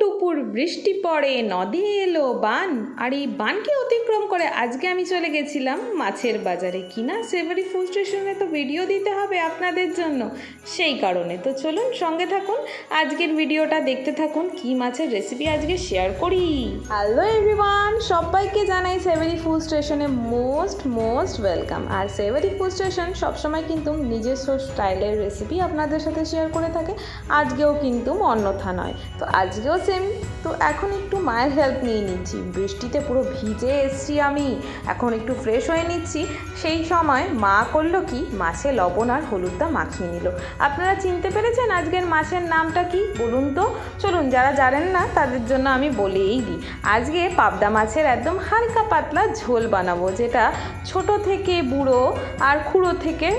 টুপুর বৃষ্টি পড়ে, নদে এলো বান। আর এই বানকে অতিক্রম করে আজকে আমি চলে গেছিলাম মাছের বাজারে। কিনা সেভারি ফুড স্টেশনে তো ভিডিও দিতে হবে আপনাদের জন্য, সেই কারণে তো চলুন সঙ্গে থাকুন, আজকের ভিডিওটা দেখতে থাকুন। কি মাছের রেসিপি আজকে শেয়ার করি। হ্যালো এভরিওয়ান, সবাইকে জানাই সেভারি ফুড স্টেশনে মোস্ট ওয়েলকাম। আর সেভারি ফুড স্টেশন সবসময় কিন্তু নিজস্ব স্টাইলের রেসিপি আপনাদের সাথে শেয়ার করে থাকে, আজকেও কিন্তু অন্যথা নয়। তো আজকেও সেম। তো এখন একটু মায়ের হেল্প নিয়ে নিচ্ছি, বৃষ্টিতে পুরো ভিজে এসছি আমি, এখন একটু ফ্রেশ হয়ে নিচ্ছি। সেই সময় মা করলো কি, মাছে লবণ আর হলুদটা মাখিয়ে নিল। আপনারা চিনতে পেরেছেন আজকের মাছের নামটা কি বলুন তো? চলুন, যারা জানেন না তাদের জন্য আমি বলেই দিই। আজকে পাবদা মাছের একদম হালকা পাতলা ঝোল বানাবো, যেটা ছোট থেকে বুড়ো আর খুঁড়ো থেকে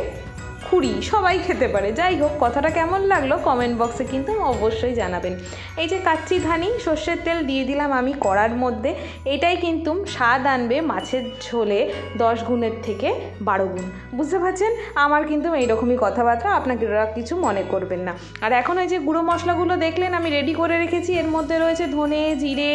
খুঁড়ি সবাই খেতে পারে। যাই হোক, কথাটা কেমন লাগলো কমেন্ট বক্সে কিন্তু অবশ্যই জানাবেন। এই যে কাচ্চি ধানি সর্ষের তেল দিয়ে দিলাম আমি কড়ার মধ্যে। এটাই কিন্তু স্বাদ আনবে মাছের ঝোলে 10 গুণের থেকে 12 গুণ। বুঝতে পারছেন? আমার কিন্তু এইরকমই কথাবার্তা, আপনাকে কিছু মনে করবেন না। আর এখন ওই যে গুঁড়ো মশলাগুলো দেখলেন আমি রেডি করে রেখেছি, এর মধ্যে রয়েছে ধনে, জিরে,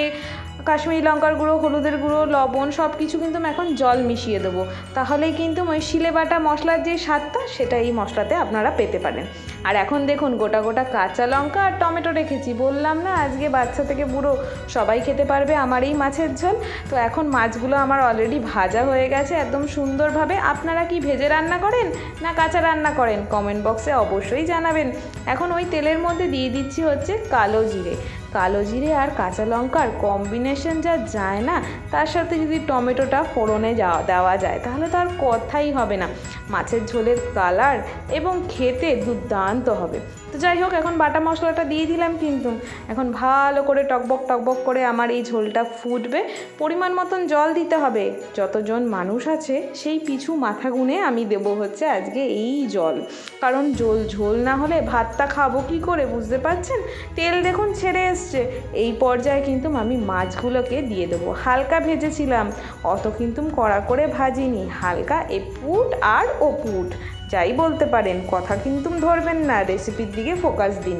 কাশ্মীরি লঙ্কার গুঁড়ো, হলুদের গুঁড়ো, লবণ, সব কিছু কিন্তু এখন জল মিশিয়ে দেবো। তাহলেই কিন্তু ওই শিলে বাটা মশলার যে স্বাদটা সেটা এই মশলাতে আপনারা পেতে পারেন। আর এখন দেখুন গোটা গোটা কাঁচা লঙ্কা আর টমেটো রেখেছি। বললাম না আজকে বাচ্চা থেকে বুড়ো সবাই খেতে পারবে আমার এই মাছের ঝোল। তো এখন মাছগুলো আমার অলরেডি ভাজা হয়ে গেছে একদম সুন্দরভাবে। আপনারা কি ভেজে রান্না করেন না কাঁচা রান্না করেন কমেন্ট বক্সে অবশ্যই জানাবেন। এখন ওই তেলের মধ্যে দিয়ে দিচ্ছি হচ্ছে কালো জিরে। কালো জিরে আর কাঁচা লঙ্কার কম্বিনেশন যা যায় না, তার সাথে যদি টমেটোটা ফোড়নে দেওয়া যায় তাহলে তো আর কথাই হবে না। মাছের ঝোলের কালার এবং খেতে দুর্দান্ত হবে। তো যাই হোক, এখন বাটা মশলাটা দিয়ে দিলাম কিন্তু। এখন ভালো করে টকবক করে আমার এই ঝোলটা ফুটবে। পরিমাণ মতন জল দিতে হবে, যতজন মানুষ আছে সেই পিছু মাথা গুনে আমি দেবো হচ্ছে আজকে এই জল। কারণ ঝোল না হলে ভাতটা খাবো কি করে, বুঝতে পারছেন? তেল দেখুন ছেড়ে এসছে। এই পর্যায়ে কিন্তু আমি মাছগুলোকে দিয়ে দেবো। হালকা ভেজেছিলাম, অত কিন্তু কড়া করে ভাজিনি, হালকা এপুট আর ওপুট যাই বলতে পারেন, কথা কিন্তু ধরবেন না, রেসিপির দিকে ফোকাস দিন।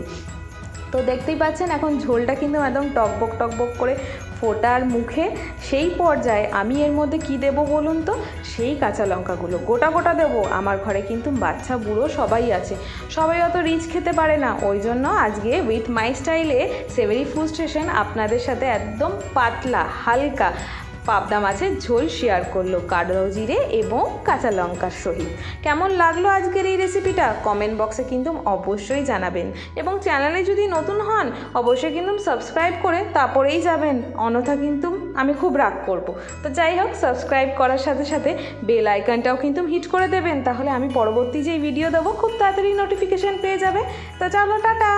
তো দেখতেই পাচ্ছেন এখন ঝোলটা কিন্তু একদম টকবক করে ফোটার মুখে। সেই পর্যায়ে আমি এর মধ্যে কি দেব বলুন তো? সেই কাঁচা লঙ্কাগুলো গোটা দেবো। আমার ঘরে কিন্তু বাচ্চা বুড়ো সবাই আছে, সবাই অত রিচ খেতে পারে না, ওই জন্য আজকে উইথ মাই স্টাইলে সেভারি ফুড স্টেশন আপনাদের সাথে একদম পাতলা হালকা পাবদা মাছের ঝোল শেয়ার করলো কালো জিরে এবং কাঁচা লঙ্কার সহিত। কেমন লাগলো আজকের এই রেসিপিটা কমেন্ট বক্সে কিন্তু অবশ্যই জানাবেন। এবং চ্যানেলে যদি নতুন হন অবশ্যই কিন্তু সাবস্ক্রাইব করে তারপরেই যাবেন, অন্যথা কিন্তু আমি খুব রাগ করব। তো যাই হোক, সাবস্ক্রাইব করার সাথে সাথে বেল আইকনটাও কিন্তু হিট করে দেবেন, তাহলে আমি পরবর্তী যেই ভিডিও দেবো খুব তাড়াতাড়ি নোটিফিকেশান পেয়ে যাবে। তো চলো, টাটা।